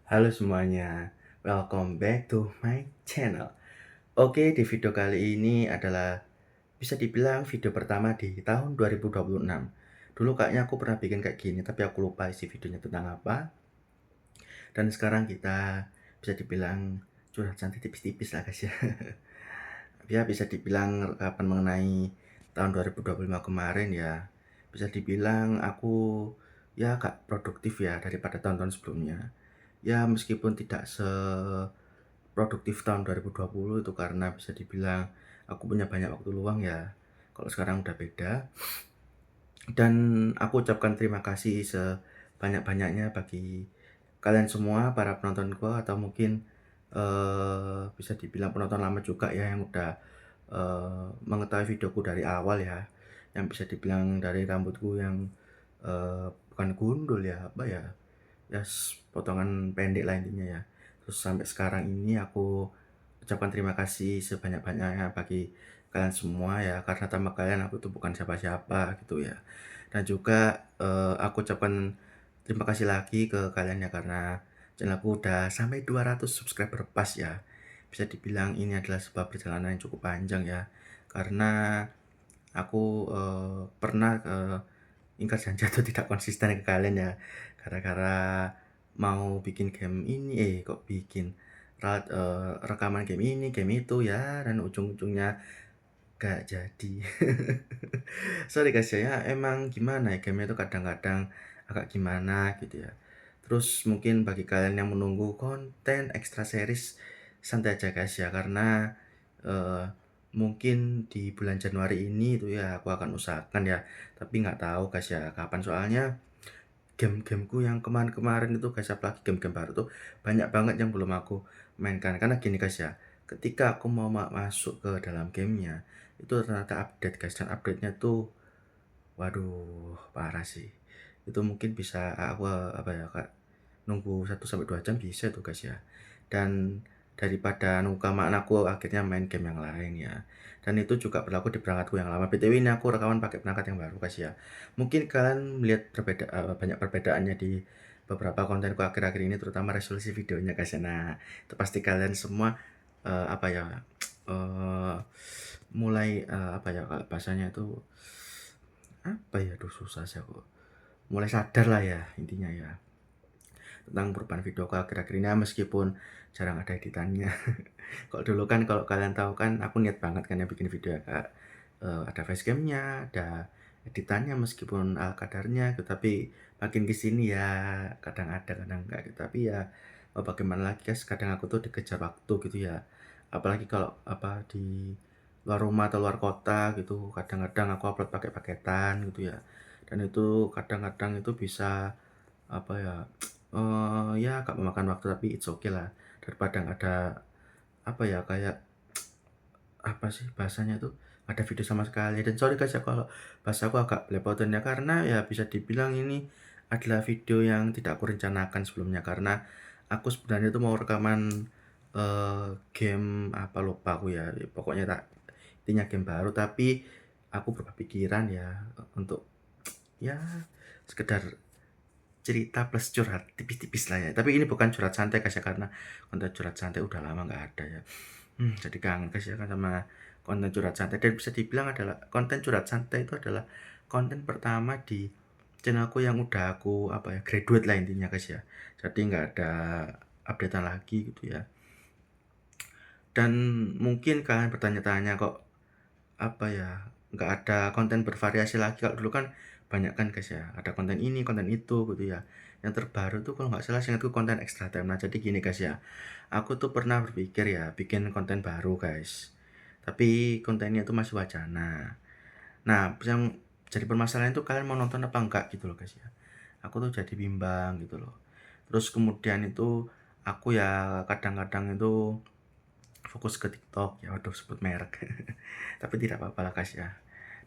Halo semuanya, welcome back to my channel. Oke, di video kali ini adalah bisa dibilang video pertama di tahun 2026. Dulu kayaknya aku pernah bikin kayak gini, tapi aku lupa isi videonya tentang apa. Dan sekarang kita bisa dibilang curhat santai tipis-tipis lah guys ya. Ya bisa dibilang rekapan mengenai tahun 2025 kemarin ya. Bisa dibilang aku ya agak produktif ya daripada tahun-tahun sebelumnya. Ya meskipun tidak produktif tahun 2020 itu karena bisa dibilang aku punya banyak waktu luang ya. Kalau sekarang udah beda. Dan aku ucapkan terima kasih sebanyak-banyaknya bagi kalian semua para penontonku atau mungkin bisa dibilang penonton lama juga ya yang udah mengetahui videoku dari awal ya. Yang bisa dibilang dari rambutku yang bukan gundul ya, apa ya? Ya potongan pendek lah intinya ya. Terus sampai sekarang ini aku ucapkan terima kasih sebanyak-banyaknya bagi kalian semua ya, karena tanpa kalian aku tuh bukan siapa-siapa gitu ya. Dan juga, aku ucapkan terima kasih lagi ke kalian ya, karena channel aku udah sampai 200 subscriber pas ya. Bisa dibilang ini adalah sebuah perjalanan yang cukup panjang ya, karena aku, pernah, ingkar janji atau tidak konsisten ke kalian ya, gara-gara mau bikin game ini kok bikin, rekaman game ini, game itu ya, dan ujung-ujungnya gak jadi. Sorry guys ya, emang gimana ya, game itu kadang-kadang agak gimana gitu ya. Terus mungkin bagi kalian yang menunggu konten extra series, santai aja guys ya, karena, eee, mungkin di bulan Januari ini itu ya aku akan usahakan ya, tapi nggak tahu guys ya kapan. Soalnya game-gameku yang kemarin-kemarin itu guys, apalagi game-game baru tuh banyak banget yang belum aku mainkan. Karena gini guys ya, ketika aku mau masuk ke dalam gamenya, itu ternyata update guys, dan update-nya tuh waduh parah sih. Itu mungkin bisa aku, apa ya, Kak, nunggu 1 sampai 2 jam bisa tuh guys ya. Dan daripada nunggu kelamaan aku akhirnya main game yang lain ya. Dan itu juga berlaku di perangkatku yang lama. BTW ini aku rekaman pakai perangkat yang baru guys ya. Mungkin kalian melihat banyak perbedaannya di beberapa kontenku akhir-akhir ini, terutama resolusi videonya guys ya. Nah, itu pasti kalian semua, apa ya, eee, mulai, apa ya, kalau bahasanya itu, apa ya, aduh susah sih aku. Mulai sadar lah ya intinya ya, tentang perubahan videoku akhir-akhir ini ya, meskipun jarang ada editannya. Kalau dulu kan, kalau kalian tahu kan aku niat banget kan ya bikin video ya Kak, ada facecam-nya, ada editannya meskipun ala kadarnya gitu, tapi makin ke sini ya kadang ada kadang enggak gitu. Tapi ya mau bagaimana lagi guys, kadang aku tuh dikejar waktu gitu ya. Apalagi kalau apa di luar rumah atau luar kota gitu, kadang-kadang aku upload pakai paketan gitu ya. Dan itu kadang-kadang itu bisa apa ya, ya agak memakan waktu, tapi it's okay lah, daripada nggak ada, apa ya, kayak, apa sih bahasanya tuh, nggak ada video sama sekali. Dan sorry guys ya kalau bahasaku agak belepotan ya, karena ya bisa dibilang ini adalah video yang tidak aku rencanakan sebelumnya. Karena aku sebenarnya tuh mau rekaman, game apa lupa aku ya, pokoknya intinya game baru, tapi aku berubah pikiran ya, untuk ya sekedar cerita plus curhat tipis-tipis lah ya. Tapi ini bukan curhat santai guys ya, karena konten curhat santai udah lama nggak ada ya. Jadi kangen guys ya kan sama konten curhat santai, dan bisa dibilang adalah konten curhat santai itu adalah konten pertama di channelku yang udah aku, apa ya, graduate lah intinya guys ya. Jadi nggak ada updatean lagi gitu ya. Dan mungkin kalian bertanya-tanya kok, apa ya, nggak ada konten bervariasi lagi. Kalau dulu kan banyak kan guys ya, ada konten ini, konten itu gitu ya. Yang terbaru tuh kalau nggak salah seingatku konten extra time. Nah jadi gini guys ya, aku tuh pernah berpikir ya bikin konten baru guys, tapi kontennya itu masih wacana. Nah yang jadi permasalahan itu kalian mau nonton apa enggak gitu loh guys ya. Aku tuh jadi bimbang gitu loh. Terus kemudian itu aku ya kadang-kadang itu fokus ke TikTok, ya waduh sebut merek. Tapi tidak apa-apa lah guys ya.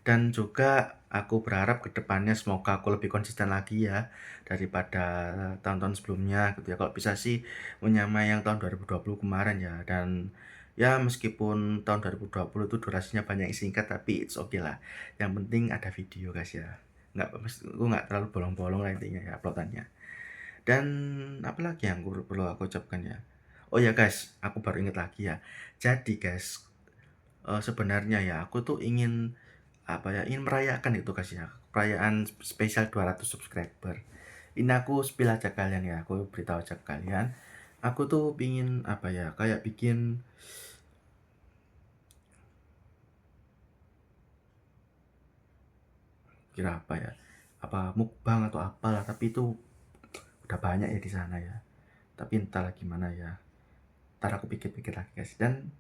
Dan juga aku berharap ke depannya semoga aku lebih konsisten lagi ya daripada tahun-tahun sebelumnya gitu ya. Kalau bisa sih menyamai yang tahun 2020 kemarin ya. Dan ya meskipun tahun 2020 itu durasinya banyak yang singkat, tapi it's okay lah. Yang penting ada video guys ya. Nggak, aku nggak terlalu bolong-bolong lah intinya ya uploadannya. Dan apalagi yang perlu aku ucapkan ya? Oh ya guys, aku baru ingat lagi ya. Jadi guys, sebenarnya ya aku tuh ingin, apa ya, ingin merayakan itu guys ya, perayaan spesial 200 subscriber. Ini aku spill aja kalian ya, aku beritahu aja ke kalian. Aku tuh pingin, apa ya, kayak bikin kira apa ya, apa mukbang atau apalah, tapi itu udah banyak ya di sana ya. Tapi entahlah gimana ya. Entar aku pikir-pikir lagi guys. Dan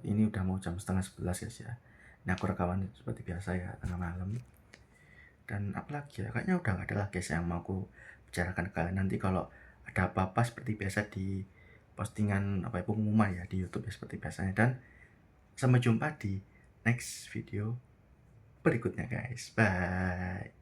ini udah mau jam setengah 11 guys ya. Nah aku rekaman seperti biasa ya tengah malam. Dan apalagi ya, kayaknya udah gak ada lagi guys yang mau aku bicarakan ke kalian. Nanti kalau ada apa-apa seperti biasa di postingan apa ya, pengumuman ya di YouTube ya seperti biasanya. Dan sampai jumpa di next video berikutnya guys. Bye.